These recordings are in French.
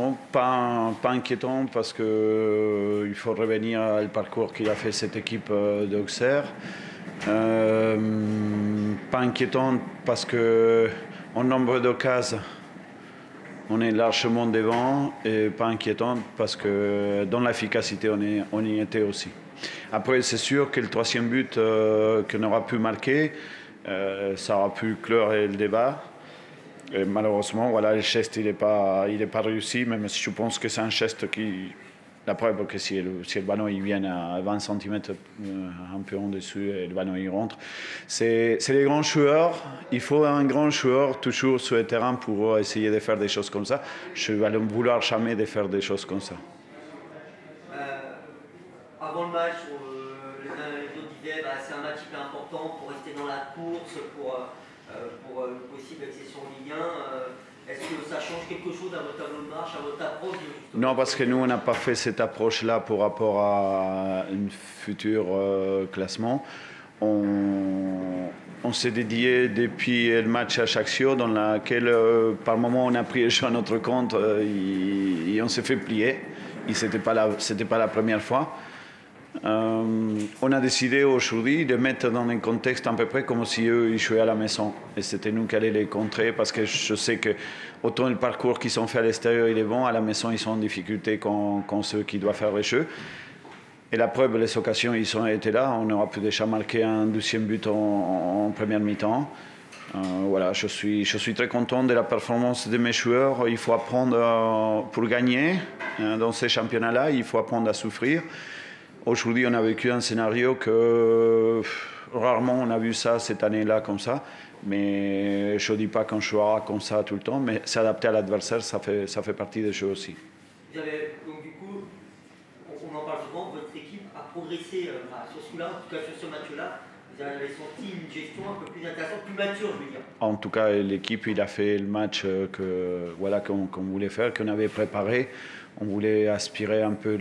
Non, pas inquiétant parce qu'il faut revenir au parcours qu'il a fait cette équipe d'Auxerre. Pas inquiétant parce qu'en nombre d'occasions, on est largement devant, et pas inquiétant parce que dans l'efficacité, on y était aussi. Après, c'est sûr que le troisième but qu'on aura pu marquer, ça aura pu clore le débat. Et malheureusement, voilà, le geste, il n'est pas réussi, même si je pense que c'est un geste qui... La preuve que si le ballon il vient à 20 cm un peu en dessus et le ballon il rentre, c'est les grands joueurs. Il faut un grand joueur toujours sur le terrain pour essayer de faire des choses comme ça. Je ne vais vouloir jamais de faire des choses comme ça. Avant le match, les uns et les autres disaient que c'est un match hyper important pour rester dans la course, pour une possible accession en Ligue 1. Est-ce que ça change quelque chose à votre tableau de marche, à votre approche Non, parce que nous, on n'a pas fait cette approche-là par rapport à un futur classement. On s'est dédié depuis le match à Ajaccio, dans lequel, par moment, on a pris le jeu à notre compte et on s'est fait plier. Ce n'était pas la première fois. On a décidé aujourd'hui de mettre dans un contexte à peu près comme si eux ils jouaient à la maison. Et c'était nous qui allions les contrer parce que je sais que autant le parcours qu'ils ont fait à l'extérieur il est bon, à la maison ils sont en difficulté quand ceux qui doivent faire le jeu. Et la preuve, les occasions ils ont été là. On aura pu déjà marquer un deuxième but en première mi-temps. Voilà, je suis très content de la performance de mes joueurs. Il faut apprendre pour gagner dans ces championnats-là. Il faut apprendre à souffrir. Aujourd'hui, on a vécu un scénario que rarement on a vu ça cette année-là comme ça. Mais je ne dis pas qu'on jouera comme ça tout le temps, mais s'adapter à l'adversaire, ça fait partie des jeux aussi. Vous avez, donc du coup, on en parle souvent, votre équipe a progressé sur ce coup-là, en tout cas sur ce match-là. Vous avez senti une gestion un peu plus intéressante, plus mature, je veux dire. En tout cas, l'équipe, il a fait le match qu'on voulait faire, qu'on avait préparé. On voulait aspirer un peu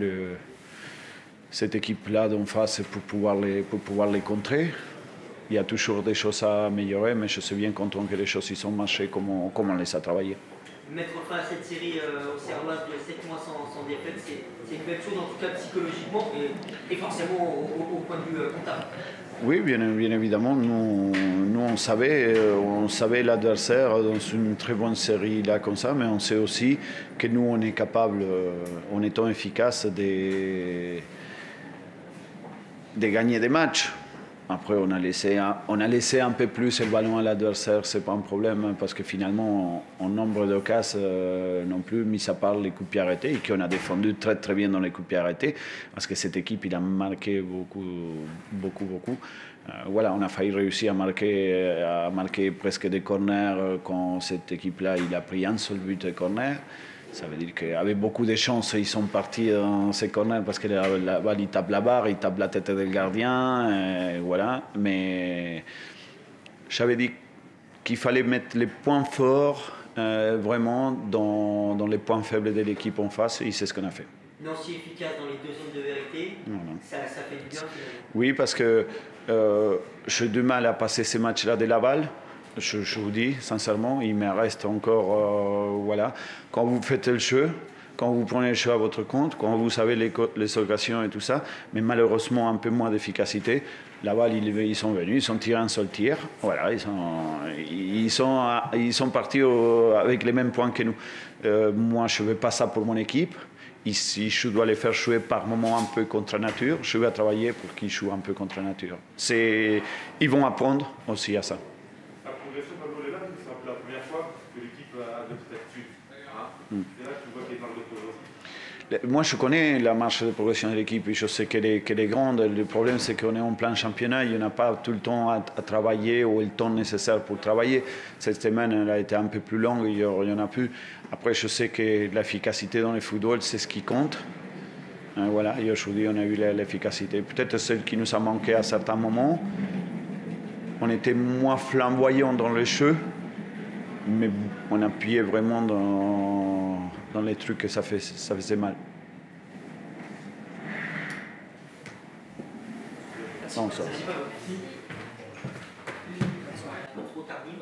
cette équipe-là d'en face pour pouvoir les contrer. Il y a toujours des choses à améliorer, mais je suis bien content que les choses y sont marchées comme on les a travaillées. Mettre fin à cette série auxerroise de 7 mois sans défaite, c'est une belle chose, en tout cas psychologiquement et forcément au point de vue comptable. Oui, bien évidemment. Nous on savait l'adversaire dans une très bonne série là comme ça, mais on sait aussi que nous, on est capable, en étant efficace, de gagner des matchs. Après, on a laissé un peu plus le ballon à l'adversaire, c'est pas un problème, parce que finalement, en nombre de cas, non plus, mis à part les coups de pied arrêtés, et qu'on a défendu très très bien dans les coups de pied arrêtés, parce que cette équipe, il a marqué beaucoup. Voilà, on a failli réussir à marquer presque des corners quand cette équipe-là, il a pris un seul but de corner. Ça veut dire qu'avec beaucoup de chance, ils sont partis dans ces corners parce que la balle, il tape la barre, il tape la tête du gardien, voilà. Mais j'avais dit qu'il fallait mettre les points forts vraiment dans les points faibles de l'équipe en face, et c'est ce qu'on a fait. Nancy efficace dans les deux zones de vérité, ça fait du bien finalement. Oui, parce que j'ai du mal à passer ces matchs-là de Laval. Je vous dis sincèrement, il me reste encore, voilà, quand vous faites le jeu, quand vous prenez le jeu à votre compte, quand vous savez les occasions et tout ça, mais malheureusement un peu moins d'efficacité. Laval, ils sont venus, ils ont tiré un seul tir, voilà, ils sont partis avec les mêmes points que nous. Moi, je ne veux pas ça pour mon équipe. Ici, je dois les faire jouer par moments un peu contre nature. Je vais travailler pour qu'ils jouent un peu contre nature. Ils vont apprendre aussi à ça. La progression d'Angola, c'est un peu la première fois que l'équipe a de cette attitude. C'est là que tu vois qu'il parle de progression. Moi, je connais la marche de progression de l'équipe et je sais qu'elle est grande. Le problème, c'est qu'on est en plein championnat. Il n'y en a pas tout le temps à travailler ou le temps nécessaire pour travailler. Cette semaine, elle a été un peu plus longue, il y en a plus. Après, je sais que l'efficacité dans le football, c'est ce qui compte. Voilà, et aujourd'hui, on a eu l'efficacité. Peut-être celle qui nous a manqué à certains moments. On était moins flamboyant dans le jeu, mais on appuyait vraiment dans les trucs que ça faisait mal. Non, ça. Trop tardive.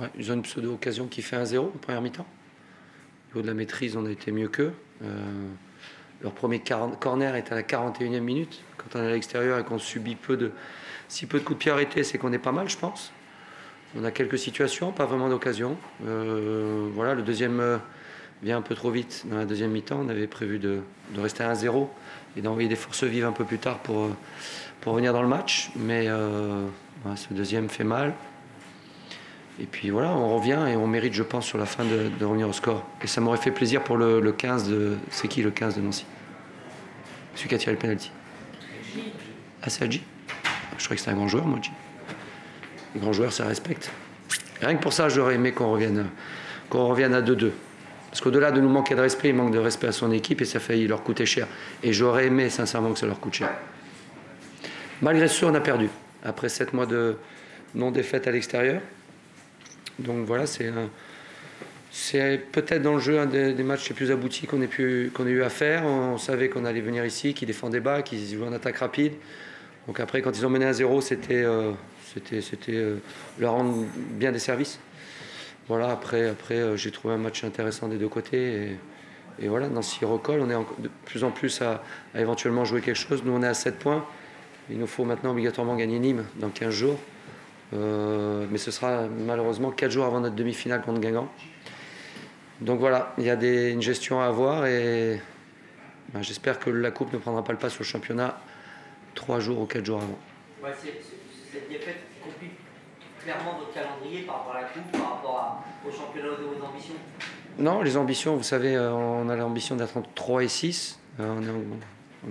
Ouais, ils ont une pseudo-occasion qui fait 1-0 en première mi-temps. Au niveau de la maîtrise, on a été mieux qu'eux. Leur premier corner est à la 41e minute. Quand on est à l'extérieur et qu'on subit si peu de coups de pied arrêtés, c'est qu'on est pas mal, je pense. On a quelques situations, pas vraiment d'occasion. Voilà, le deuxième vient un peu trop vite dans la deuxième mi-temps. On avait prévu de rester à 1-0 et d'envoyer des forces vives un peu plus tard pour revenir dans le match. Mais ce deuxième fait mal. Et puis voilà, on revient et on mérite, je pense, sur la fin de revenir au score. Et ça m'aurait fait plaisir pour le 15 de... C'est qui le 15 de Nancy? Celui qui a tiré le penalty. Ah, c'est Adji? Je croyais que c'était un grand joueur, moi, Adji. Les grands joueurs, ça respecte. Rien que pour ça, j'aurais aimé qu'on revienne à 2-2. Parce qu'au-delà de nous manquer de respect, il manque de respect à son équipe et ça a failli leur coûter cher. Et j'aurais aimé, sincèrement, que ça leur coûte cher. Malgré ce, on a perdu. Après 7 mois de non-défaite à l'extérieur. Donc voilà, c'est peut-être dans le jeu un des matchs les plus aboutis qu'on ait eu à faire. On savait qu'on allait venir ici, qu'ils défendaient bas, qu'ils jouaient en attaque rapide. Donc après, quand ils ont mené 1-0, c'était leur rendre bien des services. Voilà, après j'ai trouvé un match intéressant des deux côtés. Et voilà, Nancy recolle. On est de plus en plus à éventuellement jouer quelque chose. Nous, on est à 7 points. Il nous faut maintenant obligatoirement gagner Nîmes dans 15 jours. Mais ce sera malheureusement 4 jours avant notre demi-finale contre Guingamp. Donc voilà, il y a une gestion à avoir et j'espère que la Coupe ne prendra pas le pas sur le championnat 3 jours ou 4 jours avant. Ouais, cette défaite complique clairement votre calendrier par rapport à la Coupe, par rapport au championnat de vos ambitions? Non, les ambitions, vous savez, on a l'ambition d'être entre 3 et 6. On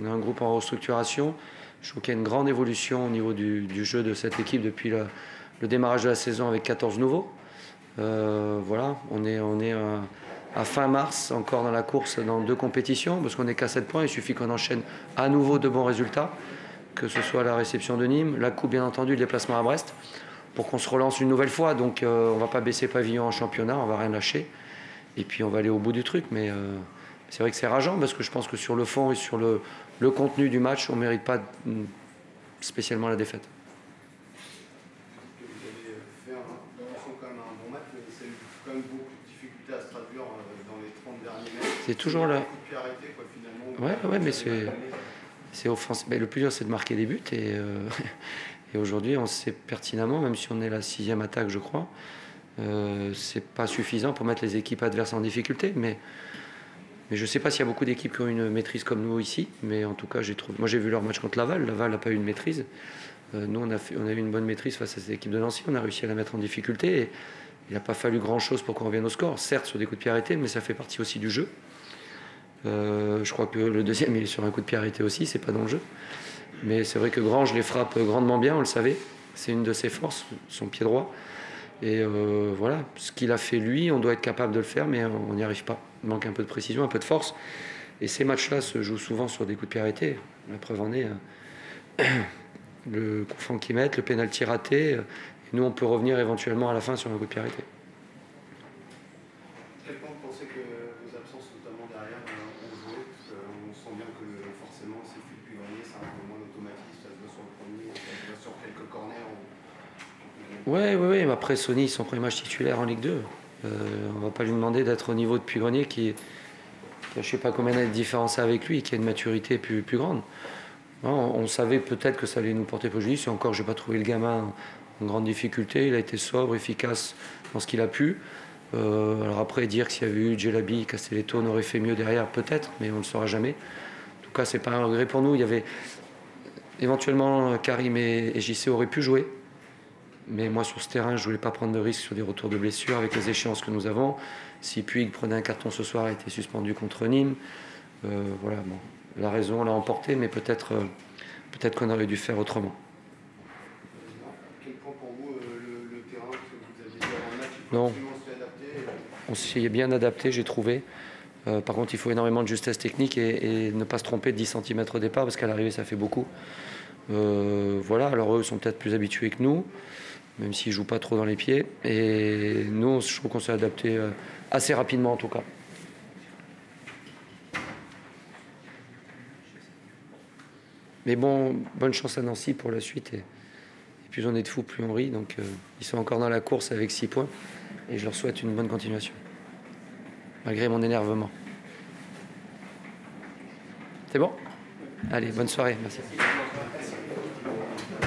est un groupe en restructuration. Je trouve qu'il y a une grande évolution au niveau du jeu de cette équipe depuis le démarrage de la saison avec 14 nouveaux. Voilà, on est à fin mars encore dans la course dans 2 compétitions parce qu'on n'est qu'à 7 points. Il suffit qu'on enchaîne à nouveau de bons résultats, que ce soit la réception de Nîmes, la Coupe bien entendu, le déplacement à Brest, pour qu'on se relance une nouvelle fois. Donc on ne va pas baisser pavillon en championnat, on ne va rien lâcher. Et puis on va aller au bout du truc. Mais c'est vrai que c'est rageant parce que je pense que sur le fond et sur le contenu du match, on ne mérite pas spécialement la défaite. Vous avez fait quand même un bon match, mais c'est quand même beaucoup de difficultés à se traduire dans les 30 derniers mètres. C'est toujours là. Ouais, mais c'est offensif. Mais le plus dur, c'est de marquer des buts. Et aujourd'hui, on sait pertinemment, même si on est la 6e attaque, je crois, c'est pas suffisant pour mettre les équipes adverses en difficulté. Mais je ne sais pas s'il y a beaucoup d'équipes qui ont une maîtrise comme nous ici. Mais en tout cas, moi, j'ai vu leur match contre Laval. Laval n'a pas eu de maîtrise. Nous, on a eu une bonne maîtrise face à cette équipe de Nancy. On a réussi à la mettre en difficulté. Et il n'a pas fallu grand-chose pour qu'on revienne au score. Certes, sur des coups de pied arrêtés, mais ça fait partie aussi du jeu. Je crois que le deuxième, il est sur un coup de pied arrêté aussi. C'est pas dans le jeu. Mais c'est vrai que Grange les frappe grandement bien, on le savait. C'est une de ses forces, son pied droit. Et voilà, ce qu'il a fait lui, on doit être capable de le faire, mais on n'y arrive pas. Il manque un peu de précision, un peu de force. Et ces matchs-là se jouent souvent sur des coups de pied arrêtés. La preuve en est le coup franc qu'ils mettent, le pénalty raté. Et nous, on peut revenir éventuellement à la fin sur un coup de pied arrêté. Quel point vous pensez que vos absences, notamment derrière, ont joué? Parce qu'on sent bien que forcément, c'est plus depuis grenier, c'est un peu moins d'automatisme, ça se voit sur le premier, ça se voit sur quelques corners. Oui, mais après Sony, son premier match titulaire en Ligue 2. On ne va pas lui demander d'être au niveau de Puy-Grenier qui a je ne sais pas combien d'années de différence avec lui, qui a une maturité plus grande. Non, on savait peut-être que ça allait nous porter préjudice. Et encore, je n'ai pas trouvé le gamin en grande difficulté. Il a été sobre, efficace dans ce qu'il a pu. Alors après, dire que s'il y avait eu Djelabi, Castelletto, on aurait fait mieux derrière, peut-être, mais on ne le saura jamais. En tout cas, ce n'est pas un regret pour nous. Il y avait éventuellement Karim et JC auraient pu jouer. Mais moi, sur ce terrain, je ne voulais pas prendre de risques sur des retours de blessures avec les échéances que nous avons. Si Puig prenait un carton ce soir, a été suspendu contre Nîmes. Voilà, bon, la raison l'a emporté, mais peut-être qu'on aurait dû faire autrement. Quel point pour vous le terrain que vous avez dit avant le match, il faut Non. absolument s'y adapter? On s'y est bien adapté, j'ai trouvé. Par contre, il faut énormément de justesse technique et ne pas se tromper de 10 cm au départ, parce qu'à l'arrivée, ça fait beaucoup. Voilà, alors eux sont peut-être plus habitués que nous, même s'ils ne jouent pas trop dans les pieds. Et nous, je trouve qu'on s'est adapté assez rapidement en tout cas. Mais bon, bonne chance à Nancy pour la suite. Et plus on est de fous, plus on rit. Donc ils sont encore dans la course avec 6 points. et je leur souhaite une bonne continuation, malgré mon énervement. C'est bon? Allez, bonne soirée, merci.